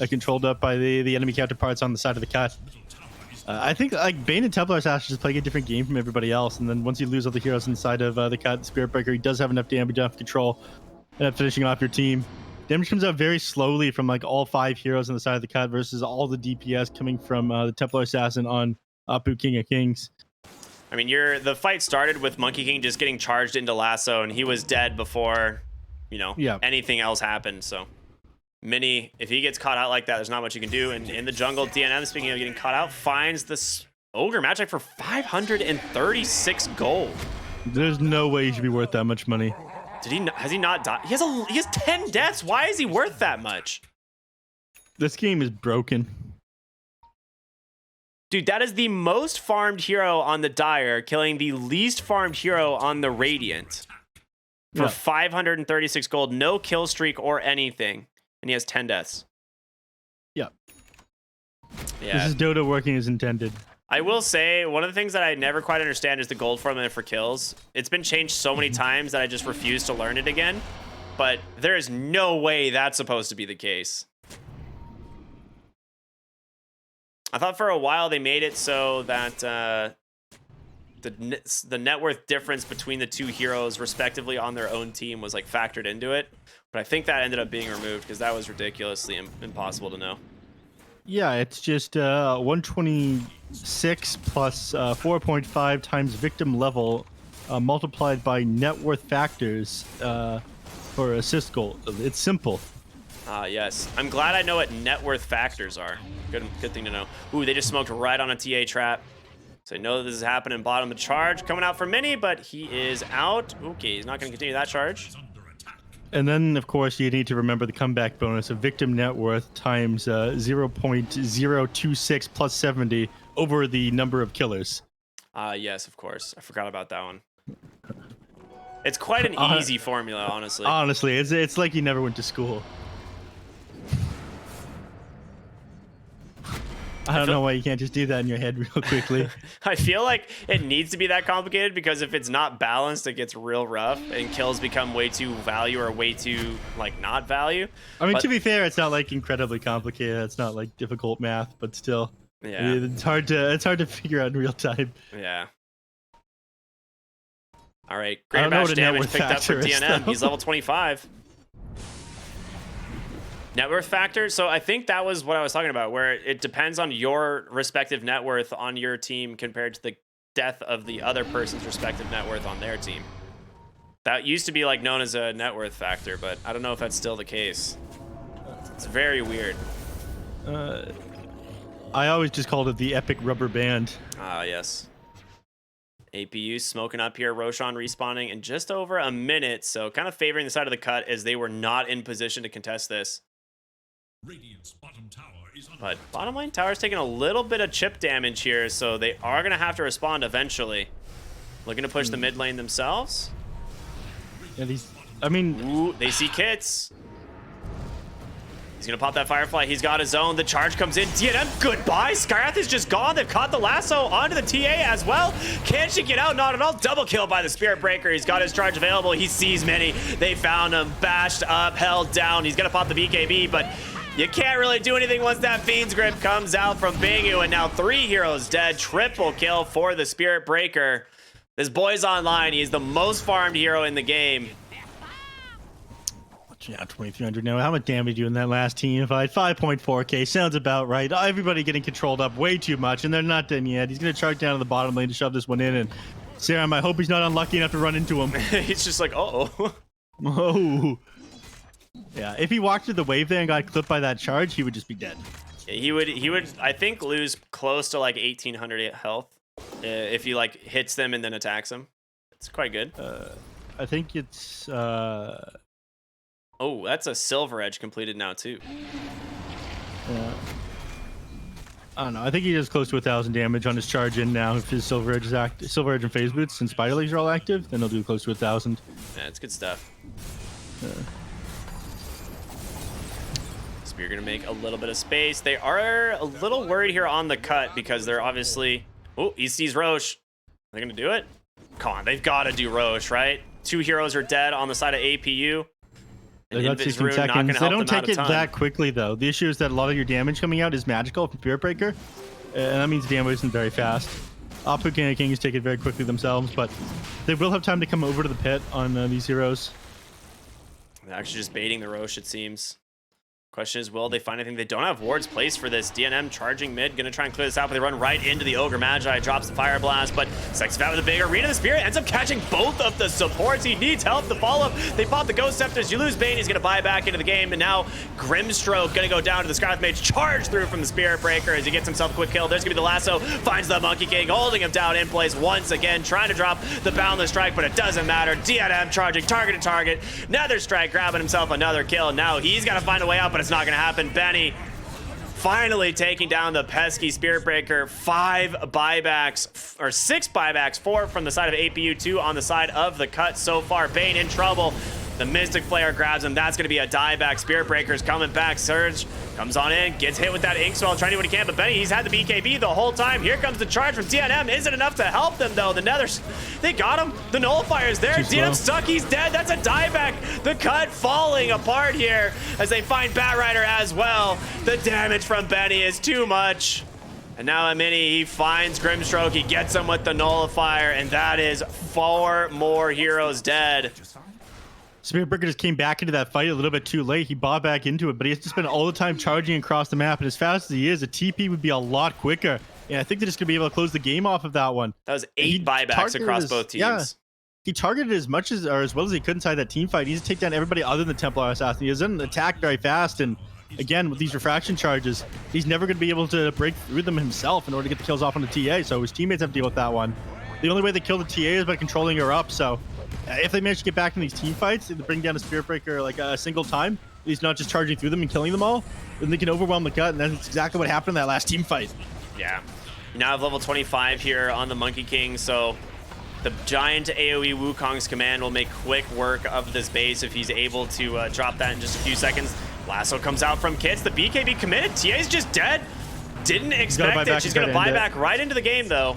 controlled up by the enemy counterparts on the side of the cut. I think like Bane and Templar Assassin just playing a different game from everybody else, and then once you lose all the heroes inside of the cut, Spirit Breaker, he does have enough damage, enough control, and finishing off your team. Damage comes out very slowly from like all 5 heroes on the side of the cut versus all the DPS coming from the Templar Assassin on APU Kings. I mean, the fight started with Monkey King just getting charged into lasso, and he was dead before, anything else happened. So, Mini, if he gets caught out like that, there's not much you can do. And in the jungle, DNM, speaking of getting caught out, finds this Ogre Magic for 536 gold. There's no way he should be worth that much money. Has he not died? He has 10 deaths. Why is he worth that much? This game is broken. Dude, that is the most farmed hero on the Dire, killing the least farmed hero on the Radiant for 536 gold, no kill streak or anything, and he has 10 deaths. Yeah. Yeah. This is Dota working as intended. I will say, one of the things that I never quite understand is the gold formula for kills. It's been changed so many times that I just refuse to learn it again, but there is no way that's supposed to be the case. I thought for a while they made it so that the net worth difference between the 2 heroes respectively on their own team was like factored into it, but I think that ended up being removed because that was ridiculously impossible to know. Yeah, it's just 126 plus 4.5 times victim level multiplied by net worth factors for assist goal. It's simple. Yes. I'm glad I know what net worth factors are. Good thing to know. Ooh, they just smoked right on a TA trap. So I know that this is happening. Bottom of the charge coming out for Mini, but he is out. Okay, he's not going to continue that charge. And then, of course, you need to remember the comeback bonus of victim net worth times 0.026 plus 70 over the number of killers. Yes, of course. I forgot about that one. It's quite an easy formula, honestly. Honestly, it's like you never went to school. I don't know why you can't just do that in your head real quickly. I feel like it needs to be that complicated because if it's not balanced, it gets real rough and kills become way too value or way too, like, not value. I mean, to be fair, it's not, like, incredibly complicated. It's not, like, difficult math, but still. Yeah. It's hard to figure out in real time. Yeah. All right. Greater batch damage picked up for DNM. He's level 25. Net worth factor. So I think that was what I was talking about, where it depends on your respective net worth on your team compared to the death of the other person's respective net worth on their team. That used to be like known as a net worth factor, but I don't know if that's still the case. It's very weird. I always just called it the epic rubber band. Ah, yes. APU smoking up here. Roshan respawning in just over a minute, so kind of favoring the side of the cut as they were not in position to contest this. But bottom lane tower's taking a little bit of chip damage here, so they are going to have to respond eventually. Looking to push the mid lane themselves. Yeah, Ooh, they see Kits. He's going to pop that Firefly. He's got his own. The charge comes in. DNM, goodbye. Skyrath is just gone. They've caught the lasso onto the TA as well. Can she get out? Not at all. Double kill by the Spirit Breaker. He's got his charge available. He sees Many. They found him. Bashed up, held down. He's going to pop the BKB, but You can't really do anything once that Fiend's Grip comes out from Bangu, and now 3 heroes dead. Triple kill for the Spirit Breaker. This boy's online. He's the most farmed hero in the game. Yeah, 2,300 now. How much damage you in that last team fight? 5.4k. Sounds about right. Everybody getting controlled up way too much, and they're not done yet. He's going to charge down to the bottom lane to shove this one in, and Serum, I hope he's not unlucky enough to run into him. He's just like, uh-oh. Oh. Yeah, if he walked through the wave there and got clipped by that charge, he would just be dead. He would, I think, lose close to like 1,800 health if he like hits them and then attacks them. It's quite good. I think it's... Oh, that's a Silver Edge completed now too. Yeah. I don't know. I think he does close to 1,000 damage on his charge in now. If his Silver Edge is active, Silver Edge and Phase Boots and Spider Legs are all active, then he'll do close to 1,000. Yeah, it's good stuff. Spear gonna make a little bit of space. They are a little worried here on the cut because they're obviously... Oh, he sees Roche. Are they gonna do it? Come on, they've got to do Roche, right? 2 heroes are dead on the side of APU. They got 16 seconds. They don't take it that quickly, though. The issue is that a lot of your damage coming out is magical from Spirit Breaker, and that means damage isn't very fast. APU Kings take it very quickly themselves, but they will have time to come over to the pit on these heroes. They're actually just baiting the Roche, it seems. Question is, will they find anything? They don't have wards placed for this. DNM charging mid, gonna try and clear this out, but they run right into the Ogre Magi, drops the Fire Blast, but Sexyfat with a big Arena. The Spirit ends up catching both of the supports. He needs help to follow up. They pop the Ghost Scepters. You lose Bane, he's gonna buy back into the game, and now Grimstroke gonna go down to the Scarlet Mage, charge through from the Spirit Breaker as he gets himself a quick kill. There's gonna be the lasso, finds the Monkey King, holding him down in place once again, trying to drop the Boundless Strike, but it doesn't matter. DNM charging target to target. Nether Strike grabbing himself another kill. Now he's gotta find a way out, but it's not gonna happen. Benny finally taking down the pesky Spirit Breaker. 5 buybacks, or 6 buybacks, 4 from the side of APU, 2 on the side of the cut so far. Bane in trouble. The Mystic Flare grabs him. That's going to be a dieback. Spirit Breaker's coming back. Surge comes on in, gets hit with that Ink Swell, trying to do what he can, but Benny, he's had the BKB the whole time. Here comes the charge from DNM. Isn't enough to help them, though. The Nethers, they got him. The Nullifier's there. DNM stuck. He's dead. That's a dieback. The cut falling apart here as they find Batrider as well. The damage from Benny is too much. And now a mini, he finds Grimstroke. He gets him with the Nullifier, and that is 4 more heroes dead. Spirit Breaker just came back into that fight a little bit too late. He bought back into it, but he has to spend all the time charging across the map. And as fast as he is, a TP would be a lot quicker. And I think they're just going to be able to close the game off of that one. That was 8 buybacks across both teams. Yeah, he targeted as much as, or as well as he could inside that team fight. He needs to take down everybody other than the Templar Assassin. He doesn't attack very fast. And again, with these refraction charges, he's never going to be able to break through them himself in order to get the kills off on the TA. So his teammates have to deal with that one. The only way they kill the TA is by controlling her up. So if they manage to get back in these team fights, they bring down a Spirit Breaker like a single time, he's not just charging through them and killing them all, then they can overwhelm the cut, and that's exactly what happened in that last team fight. Yeah. Now have level 25 here on the Monkey King, so the giant AoE Wukong's command will make quick work of this base if he's able to drop that in just a few seconds. Lasso comes out from Kits. The BKB committed. TA's just dead. Didn't expect it. She's going to buy back right into the game, though.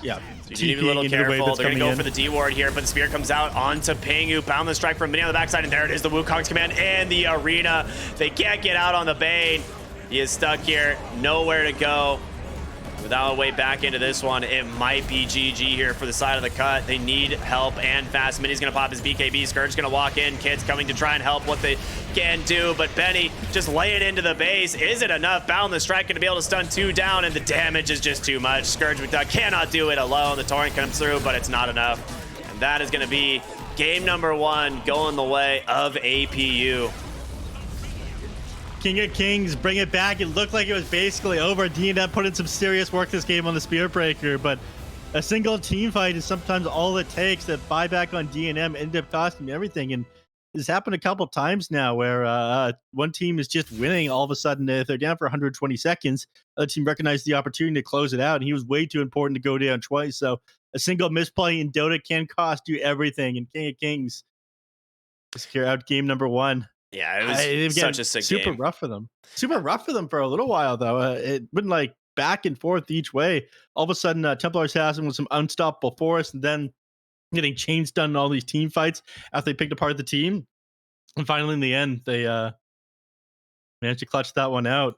Yeah. So you need to be a little careful. They're going to go for the D ward here, but the Spear comes out onto Pingu. Boundless Strike from Mini on the backside, and there it is, the Wukong's command and the Arena. They can't get out on the Bane. He is stuck here, nowhere to go. Without a way back into this one, it might be GG here for the side of the cut. They need help and fast. Mini's gonna pop his BKB. Scourge's gonna walk in. Kids coming to try and help what they can do, but Benny just lay it into the base. Is it enough? Boundless Strike gonna be able to stun 2 down, and the damage is just too much. Scourge McDuck cannot do it alone. The torrent comes through, but it's not enough. And that is gonna be game number 1 going the way of APU. King of Kings, bring it back. It looked like it was basically over. DNM put in some serious work this game on the Spirit Breaker, but a single team fight is sometimes all it takes. That buyback on DNM ended up costing everything, and this happened a couple times now where one team is just winning. All of a sudden, if they're down for 120 seconds, the other team recognized the opportunity to close it out, and he was way too important to go down twice. So a single misplay in Dota can cost you everything, and King of Kings secure out game number 1. Yeah, it was such a sick super game. rough for them. Super rough for them for a little while, though. It went like back and forth each way. All of a sudden, Templar Assassin was some unstoppable force, and then getting chains done in all these team fights after they picked apart the team. And finally, in the end, they Managed to clutch that one out.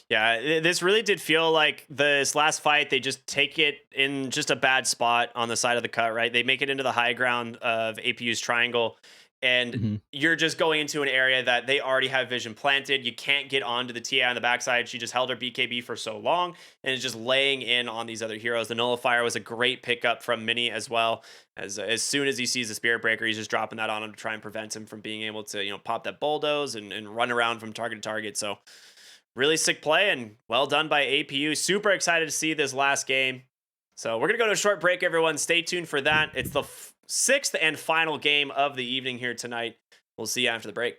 Yeah, this really did feel like this last fight. They just take it in just a bad spot on the side of the cut, right? They make it into the high ground of APU's triangle, and Mhm. you're just going into an area that they already have vision planted. You can't get onto the TI on the backside. She just held her BKB for so long and is just laying in on these other heroes. The nullifier was a great pickup from Mini as well. As soon as he sees the Spirit Breaker, he's just dropping that on him to try and prevent him from being able to, pop that bulldoze and run around from target to target. So really sick play and well done by APU. Super excited to see this last game. So we're going to go to a short break, everyone. Stay tuned for that. It's the sixth and final game of the evening here tonight. We'll see you after the break.